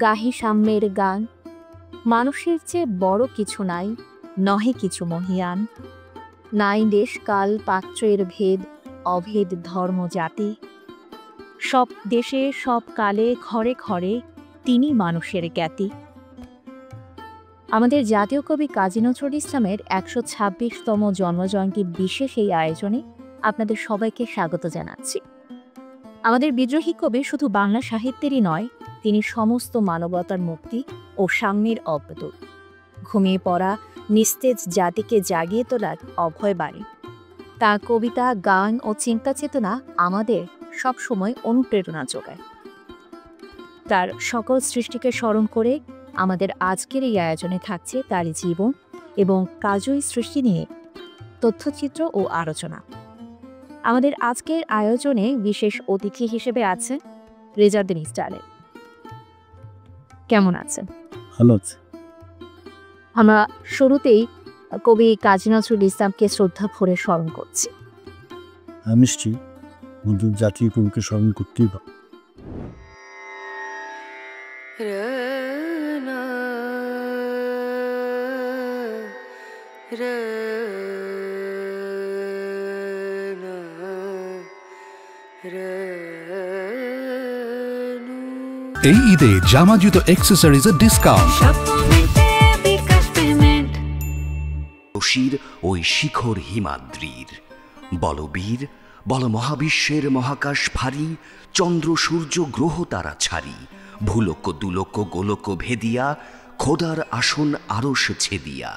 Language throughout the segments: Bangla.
গাহি সাম্যের গান। মানুষের চেয়ে বড় কিছু নাই, নহে কিছু মহিয়ান। নাই দেশ কাল পাত্রের ভেদ, অভেদ ধর্ম জাতি। সব দেশে সব কালে ঘরে ঘরে তিনি মানুষের জ্ঞাতি। আমাদের জাতীয় কবি কাজী নজরুল ইসলামের ১২৬তম জন্মজয়ন্তী বিশেষ এই আয়োজনে আপনাদের সবাইকে স্বাগত জানাচ্ছি। আমাদের বিদ্রোহী কবি শুধু বাংলা সাহিত্যেরই নয়, তিনি সমস্ত মানবতার মুক্তি ও সাম্যের অবদূত। ঘুমিয়ে পড়া নিস্তেজ জাতিকে জাগিয়ে তোলার অভয় বাণী। তার কবিতা, গান ও চিন্তা চেতনা আমাদের সবসময় অনুপ্রেরণা যোগায়। তার সকল সৃষ্টিকে স্মরণ করে আমাদের আজকের এই আয়োজনে থাকছে তার জীবন এবং কাজই সৃষ্টি নিয়ে তথ্যচিত্র ও আলোচনা। আমাদের আজকের আয়োজনে বিশেষ অতিথি হিসেবে আছেন রেজাউদ্দিন স্টালিন। কেমন আছেন? ভালো আছে। আমরা শুরুতেই কবি কাজী নজরুল ইসলামকে শ্রদ্ধা ভরে স্মরণ করছি। নিশ্চয়ই আমাদের জাতীয় কবিকে স্মরণ করতেই পারে। এই ঈদে জামা জুতো অ্যাক্সেসরিজের ডিসকাউন্ট। শির ওই শিখর হিমাদ্রির বলবীর বল মহাবিশ্বের মহাকাশ ভারী, চন্দ্র সূর্য গ্রহ তারা ছাড়ি, ভূলোক দুলোক গোলোক ভেদিয়া, খোদার আসন আরশ ছেদিয়া,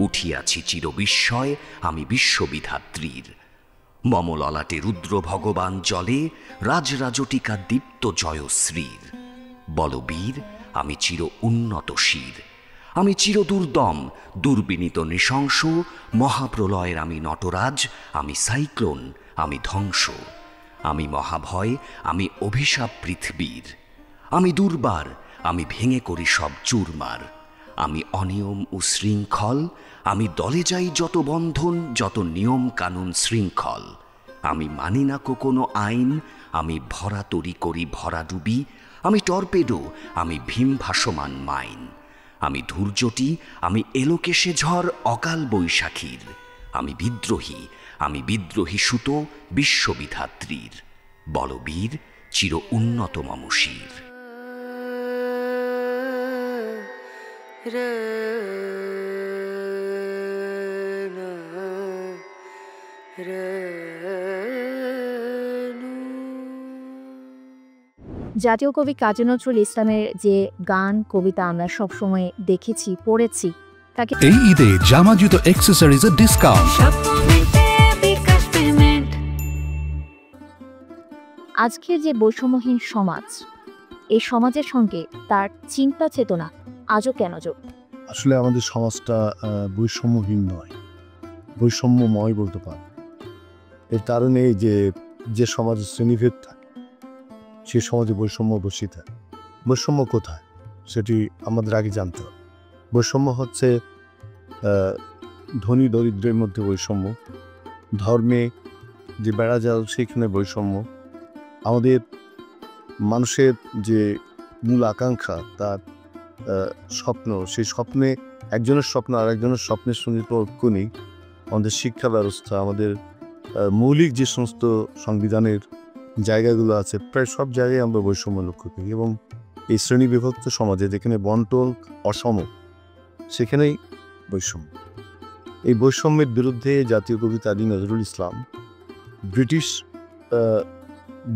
উঠিয়াছি চির বিস্ময় আমি বিশ্ববিধাত্রীর। মম ললাটে রুদ্র ভগবান জলে, রাজরাজটিকা দীপ্ত জয়শ্রীর। বলবীর আমি চির উন্নত শির, আমি চির দুর্দম দুর্বিনীত নৃশংস, মহাপ্রলয়ের আমি নটরাজ, আমি সাইক্লোন, আমি ধ্বংস। আমি মহাভয়, আমি অভিশাপ পৃথিবীর। আমি দুর্বার, আমি ভেঙে করি সব চুরমার। আমি অনিয়ম উশৃঙ্খল, আমি দলে যাই যত বন্ধন, যত নিয়ম কানুন শৃঙ্খল। আমি মানি না কোনো আইন, আমি ভরা তরি করি ভরা ডুবি। আমি টর্পেডো, আমি ভীম ভাসমান মাইন। আমি ধূর্যটি, আমি এলোকেশে ঝড় অকাল বৈশাখীর। আমি বিদ্রোহী সুত বিশ্ববিধাত্রীর। বলবীর চির উন্নত মম শির। জাতীয় কবি কাজী নজরুল ইসলামের যে গান কবিতা আমরা সবসময় দেখেছি, পড়েছি, তাকে এই ঈদে জামা জুতো অ্যাক্সেসরিজের ডিসকাউন্ট। আজকের যে বৈষম্যহীন সমাজ, এই সমাজের সঙ্গে তার চিন্তা চেতনা আজও কেন যোগ? আসলে আমাদের সমাজটা বৈষম্যহীন নয়, বৈষম্যময় বলতে পারে। এর কারণে যে সমাজে শ্রেণীভেদ থাকে, সে সমাজে বৈষম্য বসে থাকে। বৈষম্য কোথায় সেটি আমাদের আগে জানতে হবে। বৈষম্য হচ্ছে ধনী দরিদ্রের মধ্যে বৈষম্য, ধর্মে যে বেড়াজাল সেখানে বৈষম্য, আমাদের মানুষের যে মূল আকাঙ্ক্ষা, তার স্বপ্ন, সেই স্বপ্নে একজনের স্বপ্ন আর একজনের স্বপ্নের সঙ্গে তো ঐক্য নেই। আমাদের শিক্ষা ব্যবস্থা, আমাদের মৌলিক যে সমস্ত সংবিধানের জায়গাগুলো আছে, প্রায় সব জায়গায় আমরা বৈষম্য লক্ষ্য করি। এবং এই শ্রেণী বিভক্ত সমাজে যেখানে বন্টন অসম, সেখানেই বৈষম্য। এই বৈষম্যের বিরুদ্ধে জাতীয় কবি কাজী নজরুল ইসলাম ব্রিটিশ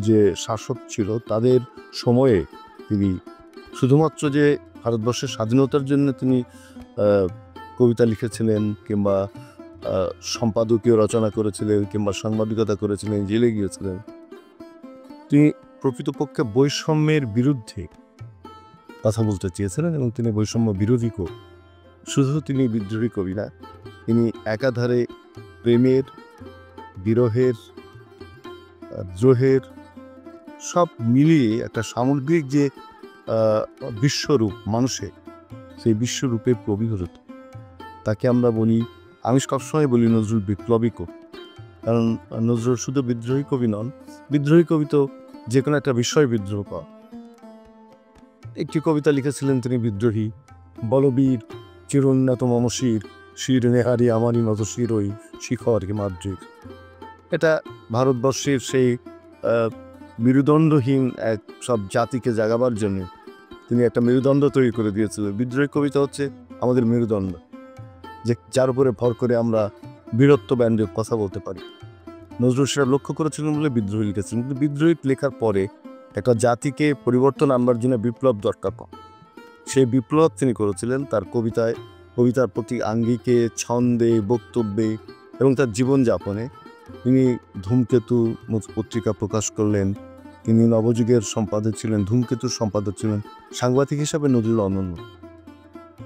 যে শাসক ছিল তাদের সময়ে তিনি শুধুমাত্র যে ভারতবর্ষের স্বাধীনতার জন্য তিনি কবিতা লিখেছিলেন, কিংবা সম্পাদকীয় রচনা করেছিলেন, কিংবা সাংবাদিকতা করেছিলেন, জেলে গিয়েছিলেন, তিনি প্রকৃতপক্ষে বৈষম্যের বিরুদ্ধে কথা বলতে চেয়েছিলেন। এবং তিনি বৈষম্য বিরোধী কবি। শুধু তিনি বিদ্রোহী কবি না, তিনি একাধারে প্রেমের, বিরহের, দ্রোহের সব মিলিয়ে একটা সামগ্রিক যে বিশ্বরূপ মানুষের, সেই বিশ্বরূপের কবি হত। তাকে আমরা বলি, আমি সবসময় বলি নজরুল বিপ্লবী কবি। কারণ নজরুল শুধু বিদ্রোহী কবি নন, বিদ্রোহী কবি তো যে কোনো একটা বিষয় বিদ্রোহ করা। একটি কবিতা লিখেছিলেন তিনি বিদ্রোহী, বলবীর চিরোন্নত মমশির, শির নেহারি আমারই মতো শিরই শিখর হিমাদ্রির। এটা ভারতবর্ষের সেই মেরুদণ্ডহীন এক সব জাতিকে জাগাবার জন্য তিনি একটা মেরুদণ্ড তৈরি করে দিয়েছিলেন। বিদ্রোহী কবিতা হচ্ছে আমাদের মেরুদণ্ড, যে যার উপরে ভর করে আমরা বীরত্ব ব্যঞ্জক কথা বলতে পারি। নজরুল সেটা লক্ষ্য করেছিলেন বলে বিদ্রোহী লিখেছিলেন। কিন্তু বিদ্রোহী লেখার পরে একটা জাতিকে পরিবর্তন আনবার জন্য বিপ্লব দরকার। সেই বিপ্লব তিনি করেছিলেন তার কবিতায়, কবিতার প্রতি আঙ্গিকে, ছন্দে, বক্তব্যে এবং তার জীবনযাপনে। তিনি ধূমকেতু পত্রিকা প্রকাশ করলেন, তিনি নবযুগের সম্পাদক ছিলেন, ধূমকেতুর সম্পাদক ছিলেন। সাংবাদিক হিসাবে নজরুল অনন্য।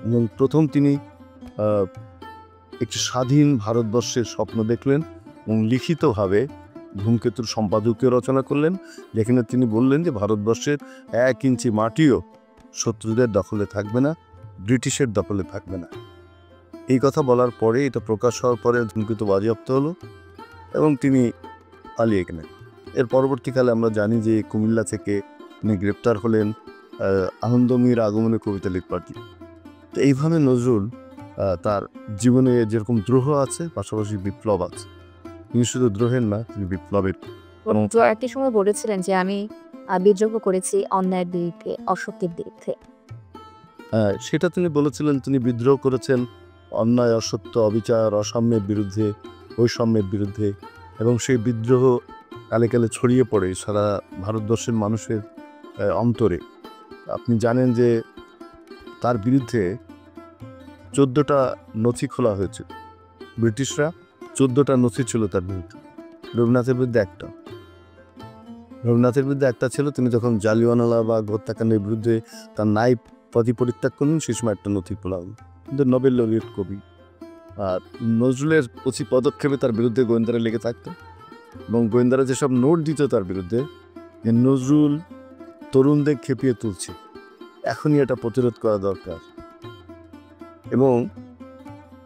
এবং প্রথম তিনি একটি স্বাধীন ভারতবর্ষের স্বপ্ন দেখলেন এবং লিখিতভাবে ধূমকেতুর সম্পাদকীয় রচনা করলেন, যেখানে তিনি বললেন যে ভারতবর্ষের 1 ইঞ্চি মাটিও শত্রুদের দখলে থাকবে না, ব্রিটিশের দখলে থাকবে না। এই কথা বলার পরে, এটা প্রকাশ হওয়ার পরে ধূমকেতু বাজেয়াপ্ত হলো এবং তিনি পালিয়ে গেলেন। এর পরবর্তীকালে আমরা জানি যে কুমিল্লা থেকে তিনি গ্রেপ্তার হলেন আনন্দমীর আগমনে কবিতা লিখবার জন্য। তো এইভাবে নজরুল তার জীবনে যেরকম দ্রোহ আছে, পাশাপাশি বিপ্লব আছে। তিনি শুধু দ্রোহের না, তিনি বিপ্লবের। একটি সময় বলেছিলেন যে আমি বিদ্রোহ করেছি অন্যায়ের বিরুদ্ধে, অসত্যের বিরুদ্ধে। সেটা তিনি বলেছিলেন। তিনি বিদ্রোহ করেছেন অন্যায়, অসত্য, অবিচার, অসাম্যের বিরুদ্ধে, বৈষম্যের বিরুদ্ধে, এবং সেই বিদ্রোহ কালে কালে ছড়িয়ে পড়ে সারা ভারতবর্ষের মানুষের অন্তরে। আপনি জানেন যে তার বিরুদ্ধে 14টা নথি খোলা হয়েছে। ব্রিটিশরা 14টা নথি ছিল তার বিরুদ্ধে। রবীন্দ্রনাথের বিরুদ্ধে একটা ছিল। তিনি যখন জালিয়ানওয়ালাবাগ হত্যাকাণ্ডের বিরুদ্ধে তার নাইব পদে পরিত্যাগ করলেন, সেই সময় একটা নথি খোলা হলো। কিন্তু নোবেল লরিয়েট কবি। আর নজরুলের প্রতি পদক্ষেপে তার বিরুদ্ধে গোয়েন্দারা লেগে থাকতো এবং গোয়েন্দারা যেসব নোট দিত তার বিরুদ্ধে, যে নজরুল তরুণদের খেপিয়ে তুলছে, এখনই এটা প্রতিরোধ করা দরকার। এবং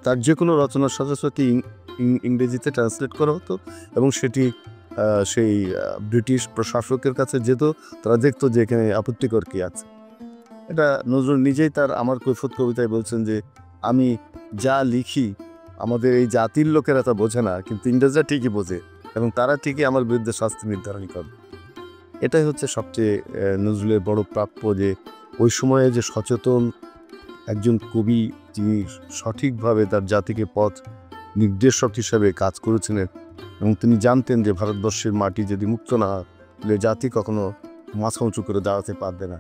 তার যে কোনো রচনার সাথে সাথে ইংরেজিতে ট্রান্সলেট করা হতো এবং সেটি সেই ব্রিটিশ প্রশাসকের কাছে যেত। তারা দেখতো যে এখানে আপত্তিকর কী আছে। এটা নজরুল নিজেই তার আমার কৈফত কবিতায় বলছেন যে আমি যা লিখি আমাদের এই জাতির লোকেরা তা বোঝে না, কিন্তু ইংরেজরা ঠিকই বোঝে এবং তারা ঠিকই আমার বিরুদ্ধে শাস্তি নির্ধারণ করে। এটাই হচ্ছে সবচেয়ে নজরুলের বড় প্রাপ্য, যে ওই সময়ে যে সচেতন একজন কবি, যিনি সঠিকভাবে তার জাতিকে পথ নির্দেশক হিসাবে কাজ করেছিলেন এবং তিনি জানতেন যে ভারতবর্ষের মাটি যদি মুক্ত না হলে জাতি কখনো মাথা উঁচু করে দাঁড়াতে পারবে না।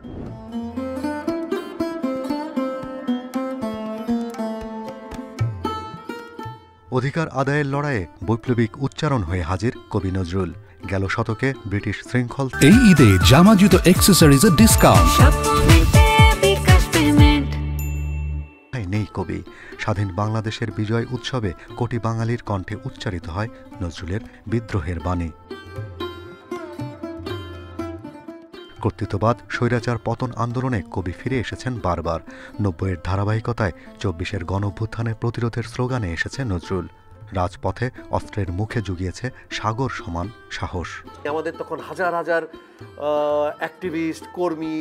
অধিকার আদায়ের লড়াইয়ে বৈপ্লবিক উচ্চারণ হয়ে হাজির কবি নজরুল। গেল শতকে ব্রিটিশ শৃঙ্খল এই ঈদে জামা জুতো অ্যাক্সেসরিজের ডিসকাউন্ট নেই কবি। স্বাধীন বাংলাদেশের বিজয় উৎসবে কোটি বাঙালির কণ্ঠে উচ্চারিত হয় নজরুলের বিদ্রোহের বাণী। কর্তৃত্ববাদ, স্বৈরাচার পতন আন্দোলনে কবি ফিরে এসেছেন বারবার। 90-এর ধারাবাহিকতায় 24-এর গণঅভ্যুত্থানের প্রতিরোধের স্লোগানে এসেছে নজরুল। রাজপথে অস্ত্রের মুখে জুগিয়েছে সাগর সমান সাহস। আমাদের তখন হাজার হাজার অ্যাক্টিভিস্ট, কর্মী,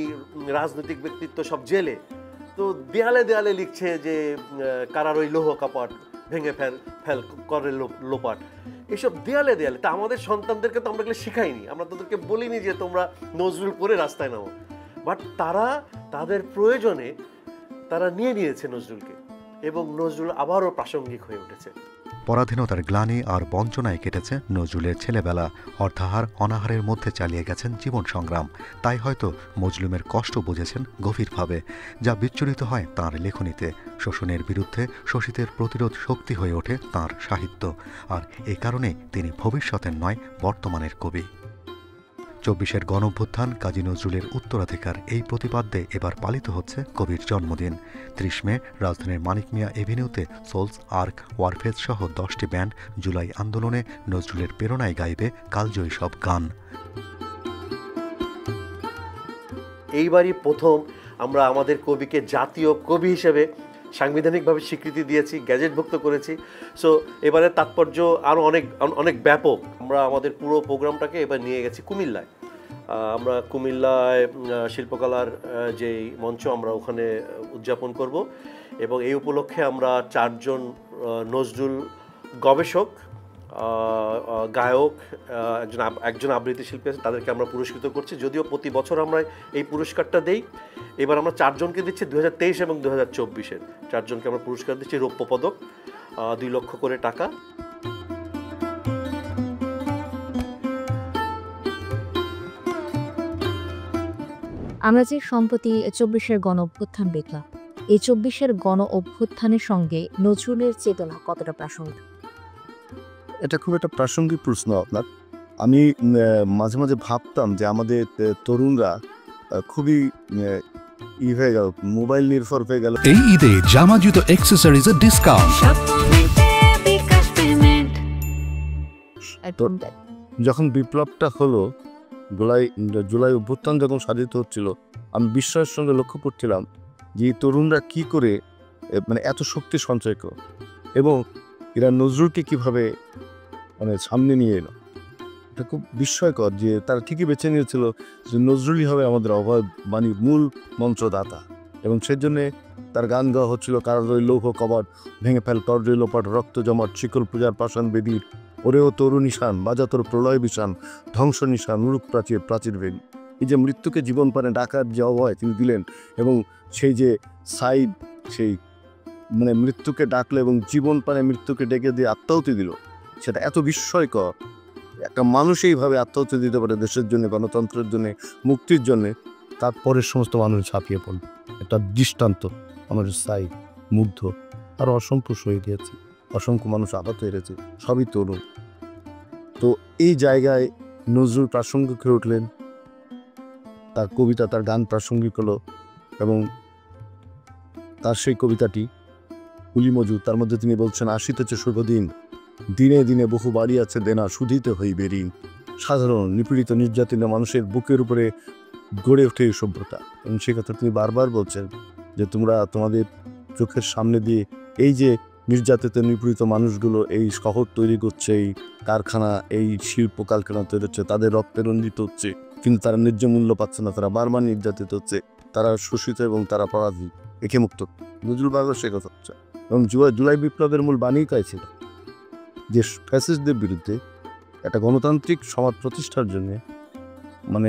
রাজনৈতিক ব্যক্তিত্ব সব জেলে। তো দেয়ালে দেয়ালে লিখছে যে কারার ওই লৌহ কাপড় ভেঙে ফেল করে লোপাট, এইসব দেয়ালে দেয়ালে। তা আমাদের সন্তানদেরকে তো আমরা এগুলো শিখাইনি, আমরা তাদেরকে বলিনি যে তোমরা নজরুল পড়ে রাস্তায় নামো। বাট তারা তাদের প্রয়োজনে তারা নিয়েছে নজরুলকে, এবং নজরুল আবারও প্রাসঙ্গিক হয়ে উঠেছে। পরাধীনতার গ্লানি আর বঞ্চনায় কেটেছে নজরুলের ছেলেবেলা। অর্থাহার অনাহারের মধ্যে চালিয়ে গেছেন জীবন সংগ্রাম। তাই হয়তো মজলুমের কষ্ট বুঝেছেন গভীরভাবে, যা বিচ্ছুরিত হয় তাঁর লেখনীতে। শোষণের বিরুদ্ধে শোষিতের প্রতিরোধ শক্তি হয়ে ওঠে তাঁর সাহিত্য। আর এ কারণে তিনি ভবিষ্যতের নয়, বর্তমানের কবি। 24-এর গণঅভ্যুত্থান, কাজী নজরুলের উত্তরাধিকার, এই প্রতিপাদ্যে এবার পালিত হচ্ছে কবির জন্মদিন। 30 মে রাজধানীর মানিক মিয়া এভিনিউতে সোলস, আর্ক, ওয়ারফেজ সহ 10টি ব্যান্ড জুলাই আন্দোলনে নজরুলের প্রেরণায় গাইবে কালজয়ী সব গান। এইবারই প্রথম আমরা আমাদের কবিকে জাতীয় কবি হিসেবে সাংবিধানিকভাবে স্বীকৃতি দিয়েছি, গ্যাজেটভুক্ত করেছি। সো এবারের তাৎপর্য আরও অনেক ব্যাপক। আমরা আমাদের পুরো প্রোগ্রামটাকে এবার নিয়ে গেছি কুমিল্লায়। আমরা কুমিল্লায় শিল্পকলার যেই মঞ্চ আমরা ওখানে উদযাপন করব এবং এই উপলক্ষে আমরা 4 জন নজরুল গবেষক, গায়ক, একজন আবৃত্তি শিল্পী আছে, তাদেরকে আমরা পুরস্কৃত করছি। যদিও প্রতি বছর আমরা এই পুরস্কারটা দেই, এবার আমরা 4 জনকে দিচ্ছি 2023 এবং 2024-এর 4 জনকে আমরা পুরস্কার দিচ্ছি, রৌপ্য পদক, 2 লক্ষ করে টাকা। আমরা যে সম্প্রতি 24-এর গণ অভ্যুত্থান দেখলাম, এই 24-এর গণ অভ্যুত্থানের সঙ্গে নজরুলের চেতনা কতটা প্রাসঙ্গিক? এটা খুব একটা প্রাসঙ্গিক প্রশ্ন আপনার। আমি মাঝে মাঝে ভাবতাম যে আমাদের তরুণরা খুবই হয়ে গেল, মোবাইল নির্ভর হয়ে গেল। এই ঈদে জামা জুতো অ্যাক্সেসরিজের ডিসকাউন্ট। যখন বিপ্লবটা হলো, জুলাই অভ্যুত্থান যখন সাধিত হচ্ছিল, আমি বিস্ময়ের সঙ্গে লক্ষ্য করছিলাম যে তরুণরা কি করে মানে এত শক্তি সঞ্চয় করে এবং এরা নজরুলকে কিভাবে মানে সামনে নিয়ে এলো। এটা খুব বিস্ময়কর যে তারা ঠিকই বেছে নিয়েছিল যে নজরুলই হবে আমাদের অভয়বাণীর মূল মন্ত্রদাতা, এবং সেজন্যে তার গান গাওয়া হচ্ছিল কারারই লৌহ কবট ভেঙে ফেল তর্জয় লোপাট রক্ত জমাট শিকল পূজার পাষাণ বেদীর ওরেও তরু নিশান বাজা তোর প্রলয় বিশান ধ্বংস নিশান উরুক প্রাচীর প্রাচীর বেদী। এই যে মৃত্যুকে জীবন পানে ডাকার যে অভয় তিনি দিলেন, এবং সেই যে সাইড সেই মানে মৃত্যুকে ডাকলো এবং জীবন পানে মৃত্যুকে ডেকে দিয়ে আত্মাহুতি দিল, সেটা এত বিস্ময়কর। একটা মানুষ এইভাবে আত্মাহুতি দিতে পারে দেশের জন্য, গণতন্ত্রের জন্য, মুক্তির জন্যে, তারপরে সমস্ত মানুষ ছাপিয়ে পড়ল। একটা দৃষ্টান্ত আমাদের সাই মুগ্ধ, আরও অসংখ্য শহীদ হয়েছে, অসংখ্য মানুষ আহত হয়েছে, সবই তরুণ। তো এই জায়গায় নজরুল প্রাসঙ্গিক হয়ে উঠলেন, তার কবিতা তার গান প্রাসঙ্গিক হলো, এবং তার সেই কবিতাটি কুলি মজুর, তার মধ্যে তিনি বলছেন আসিতেছে শুভদিন, দিনে দিনে বহু বাড়ি আছে দেনা শুধিতে হইবে ঋণ। সাধারণ নিপীড়িত নির্যাতিত মানুষের বুকের উপরে গড়ে ওঠে এই সভ্যতা, এবং সে কথা তিনি বারবার বলছেন যে তোমরা তোমাদের চোখের সামনে দিয়ে এই যে নির্যাতিত নিপীড়িত মানুষগুলো এই শহর তৈরি করছে, এই কারখানা, এই শিল্প কারখানা তৈরি হচ্ছে, তাদের রক্তে রঞ্জিত হচ্ছে, কিন্তু তারা ন্যায্য মূল্য পাচ্ছে না, তারা বারবার নির্যাতিত হচ্ছে, তারা শোষিত এবং তারা পরাধীন, একে মুক্ত। নজরুল বাংলা সে কথা হচ্ছে, এবং জুলাই বিপ্লবের মূল বাণী তাই ছিল যে ফ্যাসিস্টদের বিরুদ্ধে একটা গণতান্ত্রিক সমাজ প্রতিষ্ঠার জন্যে, মানে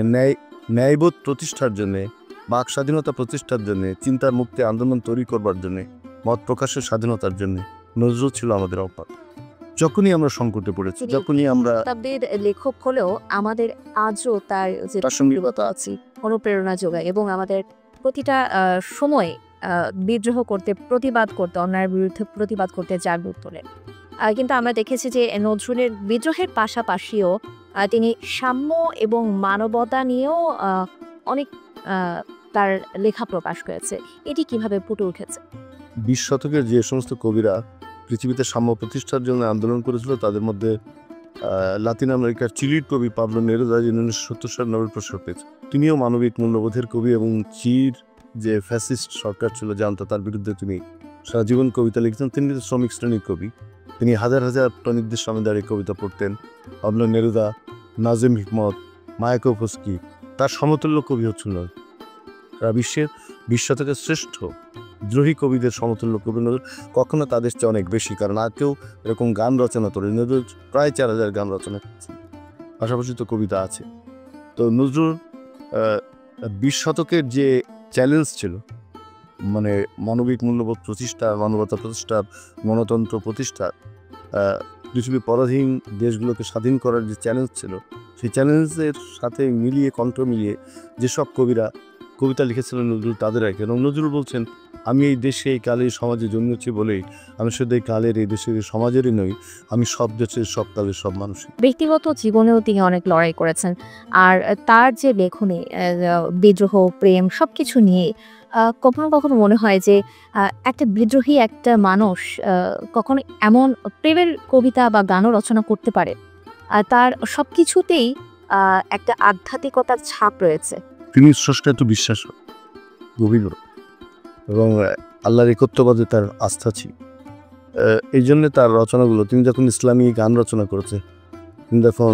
ন্যায়বোধ প্রতিষ্ঠার জন্যে, বাক স্বাধীনতা প্রতিষ্ঠার জন্যে, চিন্তার মুক্তি আন্দোলন তৈরি করবার জন্যে, মত প্রকাশের স্বাধীনতার জন্যে নজরুল ছিল আমাদের অপার। যখনই আমরা সংকটে পড়েছি, যখনই আমরা শতাব্দীর লেখক হলেও আমাদের আজও তার যে প্রাসঙ্গিকতা আছে, অনুপ্রেরণা যোগায় এবং আমাদের প্রতিটা সময়ে বিদ্রোহ করতে, প্রতিবাদ করতে, অন্যায়ের বিরুদ্ধে প্রতিবাদ করতে জাগ্রত তোলেন। কিন্তু আমরা দেখেছি যে নজরুলের বিদ্রোহের পাশাপাশিও তিনি সাম্য এবং মানবতা নিয়েও অনেক তার লেখা প্রকাশ করেছে। এটি কিভাবে ফুটে উঠেছে? 20 শতকের যে সমস্ত কবিরা পৃথিবীতে সাম্য প্রতিষ্ঠার জন্য আন্দোলন করেছিল, তাদের মধ্যে লাতিন আমেরিকার চিলির কবি পাবলো নেরুদা, যিনি 1970 সালে নোবেল পুরস্কার পেয়েছেন, তিনিও মানবিক মূল্যবোধের কবি, এবং চির যে ফ্যাসিস্ট সরকার ছিল জানতো, তার বিরুদ্ধে তিনি সারা জীবন কবিতা লিখতেন। তিনি শ্রমিক শ্রেণীর কবি, তিনি হাজার হাজার টনিকদের সামনে দাঁড়িয়ে কবিতা পড়তেন। পাবলো নেরুদা, নাজিম হিকমত, মায়াকোভস্কি তার সমতুল্য কবি হচ্ছিল। সারা বিশ্বের 20 শতকের শ্রেষ্ঠ দ্রোহী কবিদের সমতুল্য কবি নজরুল, কখনো তাদের চেয়ে অনেক বেশি, কারণ আর কেউ এরকম গান রচনা করে। নজরুল প্রায় 4000 গান রচনা করেছেন, পাশাপাশি তো কবিতা আছে। তো নজরুল 20 শতকের যে চ্যালেঞ্জ ছিল, মানে মানবিক মূল্যবোধ প্রতিষ্ঠা, মানবতা প্রতিষ্ঠা, গণতন্ত্র প্রতিষ্ঠা, পৃথিবীর পরাধীন দেশগুলোকে স্বাধীন করার যে চ্যালেঞ্জ ছিল, সেই চ্যালেঞ্জের সাথে মিলিয়ে, কণ্ঠ মিলিয়ে যেসব কবিরা কবিতা লিখেছিলেন নজরুল তাদের এক। এবং নজরুল বলছেন, আমি এই দেশে এই কালে সমাজে জন্মেছি বলেই আমি শুধু এই কালের, এই দেশের, এই সমাজেরই নই, আমি সব দেশের, সব কালের, সব মানুষের। ব্যক্তিগত জীবনেও তিনি অনেক লড়াই করেছেন, আর তার যে লেখনী বিদ্রোহ, প্রেম সবকিছু নিয়ে কখনো কখনো মনে হয় যে একটা বিদ্রোহী একটা মানুষ কখনো এমন প্রেমের কবিতা বা গানও রচনা করতে পারে। তার সবকিছুতেই একটা আধ্যাত্মিকতার ছাপ রয়েছে। তিনি স্রষ্টা এত বিশ্বাস গভীর, এবং আল্লাহর একত্ববাদে তার আস্থা ছিল। এই জন্যে তার রচনাগুলো, তিনি যখন ইসলামী গান রচনা করেছে, তিনি যখন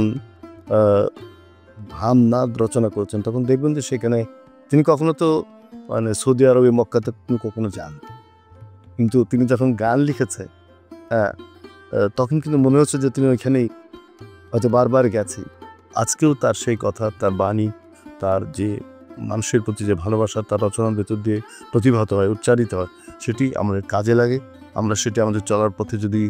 ভাবনাদ রচনা করেছেন, তখন দেখবেন যে সেখানে তিনি কখনো তো মানে সৌদি আরবে মক্কাতে তিনি কখনো যান, কিন্তু তিনি যখন গান লিখেছে, হ্যাঁ, তখন কিন্তু মনে হচ্ছে যে তিনি ওইখানেই হয়তো বারবার গেছি। আজকেও তার সেই কথা, তার বাণী, তার যে মানুষের প্রতি যে ভালোবাসা তার রচনার ভেতর দিয়ে প্রতিভাত হয়, উচ্চারিত হয়, সেটি আমাদের কাজে লাগে। আমরা সেটি আমাদের চলার পথে যদি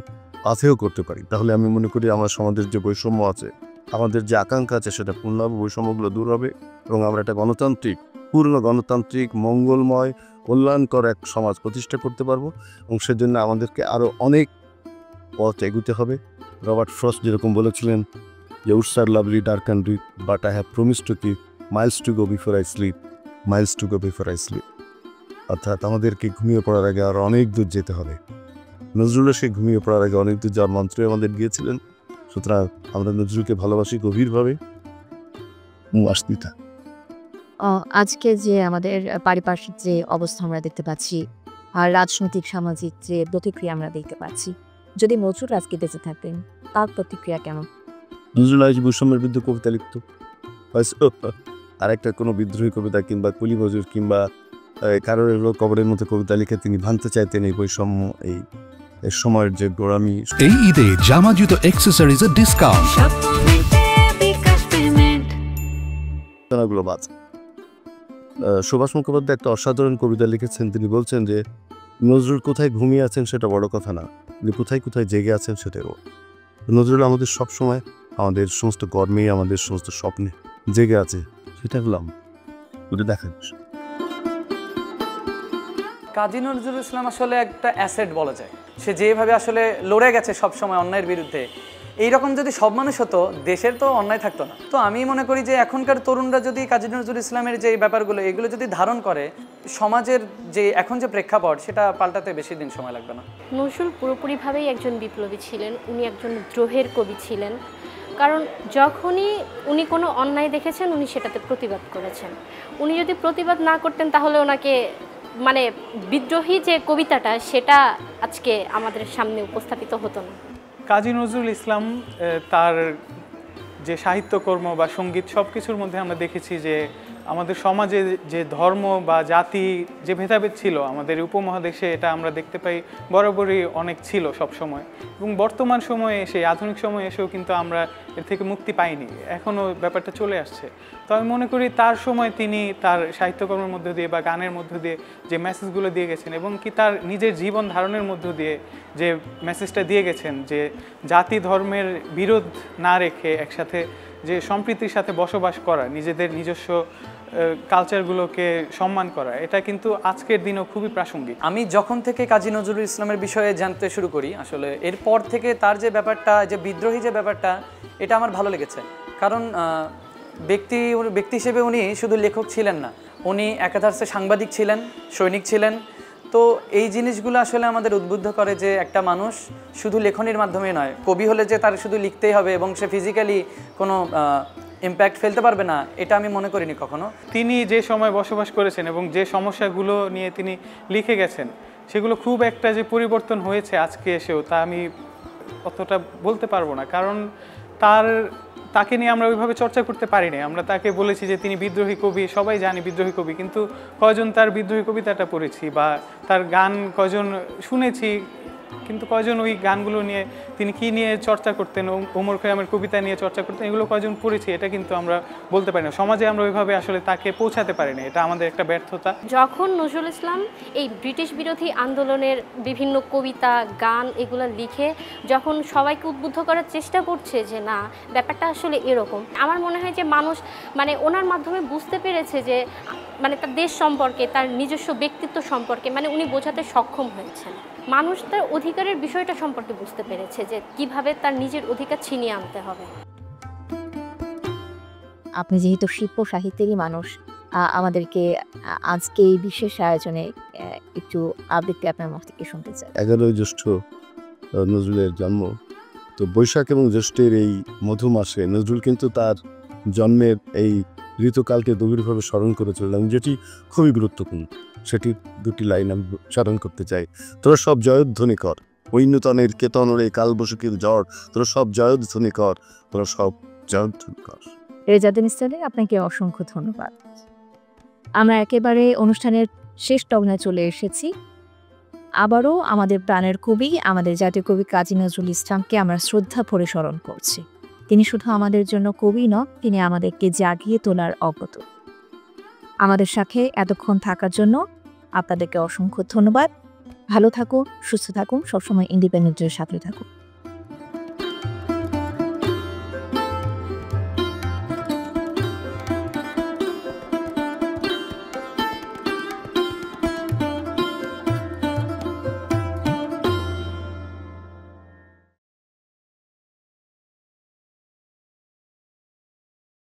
পাথেয় করতে পারি, তাহলে আমি মনে করি আমার সমাজের যে বৈষম্য আছে, আমাদের যে আকাঙ্ক্ষা আছে, সেটা পূর্ণ হবে, বৈষম্যগুলো দূর হবে এবং আমরা একটা পূর্ণ গণতান্ত্রিক, মঙ্গলময়, কল্যাণকর এক সমাজ প্রতিষ্ঠা করতে পারবো। এবং সেজন্য আমাদেরকে আরও অনেক পথ এগুতে হবে। রবার্ট ফ্রস্ট যেরকম বলেছিলেন যে woods are lovely dark and deep, but I have promise to keep miles to go before I sleep, miles to go before I sleep. অর্থাৎ আমাদেরকে ঘুমিয়ে পড়ার আগে আর অনেক দূর যেতে হবে। নজরুলও সেই ঘুমিয়ে পড়ার আগে অনেক দূর যাওয়ার মন্ত্রই আমাদের দিয়েছিলেন। সুতরাং আমরা নজরুলকে ভালোবাসি গভীরভাবে। আসতিতা আজকে যে আমাদের পারিপার্শ্বিক যে অবস্থা আমরা দেখতে পাচ্ছি, আর রাজনৈতিক সামাজিক যে প্রতিক্রিয়া আমরা দেখতে পাচ্ছি, যদি নজরুল আজকে বেঁচে থাকতেন তার প্রতিক্রিয়া কেমন? নজরুল আজ বৈষম্যের বিরুদ্ধে কবিতা লিখত, আর একটা কোনো বিদ্রোহী কবিতা কিংবা কুলি মজুর কিংবা কারোর এগুলো কবরের মতো কবিতা লিখে তিনি ভাঙতে চাইতেন এই বৈষম্য, এই সময়ের যে গোড়ামি। এই ঈদে জামা জুতো অ্যাক্সেসরিজের ডিসকাউন্ট। বাদ সুভাষ মুখোপাধ্যায় একটা অসাধারণ কবিতা লিখেছেন। তিনি বলছেন যে নজরুল কোথায় ঘুমিয়ে আছেন সেটা বড় কথা না, তিনি কোথায় কোথায় জেগে আছেন সেটাও। নজরুল আমাদের সবসময়, আমাদের সমস্ত কর্মে, আমাদের সমস্ত স্বপ্নে জেগে আছে, সেটা হলাম দেখার। কাজী নজরুল ইসলাম আসলে একটা অ্যাসেট বলা যায়। সে যেভাবে আসলে লড়ে গেছে সবসময় অন্যায়ের বিরুদ্ধে, এইরকম যদি সব মানুষ হতো, দেশের তো অন্যায় থাকতো না। তো আমি মনে করি যে এখনকার তরুণরা যদি কাজী নজরুল ইসলামের যে ব্যাপারগুলো, এগুলো যদি ধারণ করে, সমাজের যে এখন যে প্রেক্ষাপট, সেটা পাল্টাতে বেশি দিন সময় লাগবে না। নজরুল পুরোপুরিভাবেই একজন বিপ্লবী ছিলেন, উনি একজন দ্রোহের কবি ছিলেন। কারণ যখনই উনি কোনো অন্যায় দেখেছেন, উনি সেটাতে প্রতিবাদ করেছেন। উনি যদি প্রতিবাদ না করতেন, তাহলে ওনাকে মানে বিদ্রোহী যে কবিতাটা, সেটা আজকে আমাদের সামনে উপস্থাপিত হতো না। কাজী নজরুল ইসলাম তার যে সাহিত্যকর্ম বা সঙ্গীত সব কিছুর মধ্যে আমরা দেখেছি যে আমাদের সমাজে যে ধর্ম বা জাতি যে ভেদাভেদ ছিল আমাদের উপমহাদেশে, এটা আমরা দেখতে পাই বরাবরই অনেক ছিল সব সময়। এবং বর্তমান সময়ে এসে, আধুনিক সময়ে এসেও কিন্তু আমরা এর থেকে মুক্তি পাইনি, এখনও ব্যাপারটা চলে আসছে। তো আমি মনে করি তার সময় তিনি তার সাহিত্যকর্মের মধ্য দিয়ে বা গানের মধ্য দিয়ে যে মেসেজগুলো দিয়ে গেছেন, এবং কি তার নিজের জীবন ধারণের মধ্য দিয়ে যে মেসেজটা দিয়ে গেছেন, যে জাতি ধর্মের বিরোধ না রেখে একসাথে যে সম্প্রীতির সাথে বসবাস করা, নিজেদের নিজস্ব কালচারগুলোকে সম্মান করা, এটা কিন্তু আজকের দিনেও খুবই প্রাসঙ্গিক। আমি যখন থেকে কাজী নজরুল ইসলামের বিষয়ে জানতে শুরু করি, আসলে এরপর থেকে তার যে ব্যাপারটা, যে বিদ্রোহী যে ব্যাপারটা, এটা আমার ভালো লেগেছে। কারণ ব্যক্তি হিসেবে উনি শুধু লেখক ছিলেন না, উনি একাধারে সাংবাদিক ছিলেন, সৈনিক ছিলেন। তো এই জিনিসগুলো আসলে আমাদের উদ্বুদ্ধ করে যে একটা মানুষ শুধু লেখনের মাধ্যমে নয়, কবি হলে যে তার শুধু লিখতেই হবে এবং সে ফিজিক্যালি কোনো ইম্প্যাক্ট ফেলতে পারবে না, এটা আমি মনে করিনি কখনো। তিনি যে সময় বসবাস করেছেন এবং যে সমস্যাগুলো নিয়ে তিনি লিখে গেছেন, সেগুলো খুব একটা যে পরিবর্তন হয়েছে আজকে এসেও, তা আমি অতটা বলতে পারবো না। কারণ তাকে নিয়ে আমরা ওইভাবে চর্চা করতে পারিনি। আমরা তাকে বলেছি যে তিনি বিদ্রোহী কবি, সবাই জানি বিদ্রোহী কবি, কিন্তু কয়জন তার বিদ্রোহী কবিতাটা পড়েছি বা তার গান কয়জন শুনেছি, কিন্তু কয়জন ওই গানগুলো নিয়ে তিনি কি নিয়ে চর্চা করতেন, ওমর খৈয়ামের কবিতা নিয়ে চর্চা করতেন, এগুলো কয়জন পড়েছি, এটা কিন্তু আমরা বলতে পারি না। সমাজে আমরা ওইভাবে আসলে তাকে পৌঁছাতে পারি না, এটা আমাদের একটা ব্যর্থতা। যখন নজরুল ইসলাম এই ব্রিটিশ বিরোধী আন্দোলনের বিভিন্ন কবিতা, গান এগুলো লিখে যখন সবাইকে উদ্বুদ্ধ করার চেষ্টা করছে যে না, ব্যাপারটা আসলে এরকম, আমার মনে হয় যে মানুষ মানে ওনার মাধ্যমে বুঝতে পেরেছে যে মানে তার দেশ সম্পর্কে, তার নিজস্ব ব্যক্তিত্ব সম্পর্কে মানে উনি বোঝাতে সক্ষম হয়েছেন। মানুষ তার অধিকারের বিষয়টা সম্পর্কে বুঝতে পেরেছে যে কিভাবে তার নিজের অধিকার ছিনিয়ে আনতে হবে। আপনি যেহেতু শিল্প সাহিত্যেরই মানুষ, আমাদেরকে আজকে এই বিশেষ আয়োজনে একটু আবৃত্তি আপনার মুখ থেকে শুনতে চাই। 11ই জ্যৈষ্ঠ নজরুলের জন্ম। তো বৈশাখ এবং জ্যৈষ্ঠের এই মধু মাসে নজরুল কিন্তু তার জন্মের এই ঋতুকালকে গভীরভাবে স্মরণ করে চললাম, যেটি খুবই গুরুত্বপূর্ণ। সেটি দুটি লাইন আমি স্মরণ করতে চাই। তোরা সব জয়ধ্বনি কর, ঐন্যতনের কেতনের এই কালবৈশাখীর ঝড়, তোরা সব জয়ধ্বনি কর, তোরা সব জয়ধ্বনি কর। রেজাউদ্দিন ইসলাম, আপনাকে অসংখ্য ধন্যবাদ। আমরা একেবারে অনুষ্ঠানের শেষ টগ্নে চলে এসেছি। আবারও আমাদের প্রাণের কবি, আমাদের জাতীয় কবি কাজী নজরুল ইসলামকে আমরা শ্রদ্ধা ভরে স্মরণ করছি। তিনি শুধু আমাদের জন্য কবি নন, তিনি আমাদেরকে জাগিয়ে তোলার অগত। আমাদের সাথে এতক্ষণ থাকার জন্য আপনাদেরকে অসংখ্য ধন্যবাদ। ভালো থাকুন, সুস্থ থাকুন, সবসময় ইন্ডিপেন্ডেন্টের সাথে থাকুন।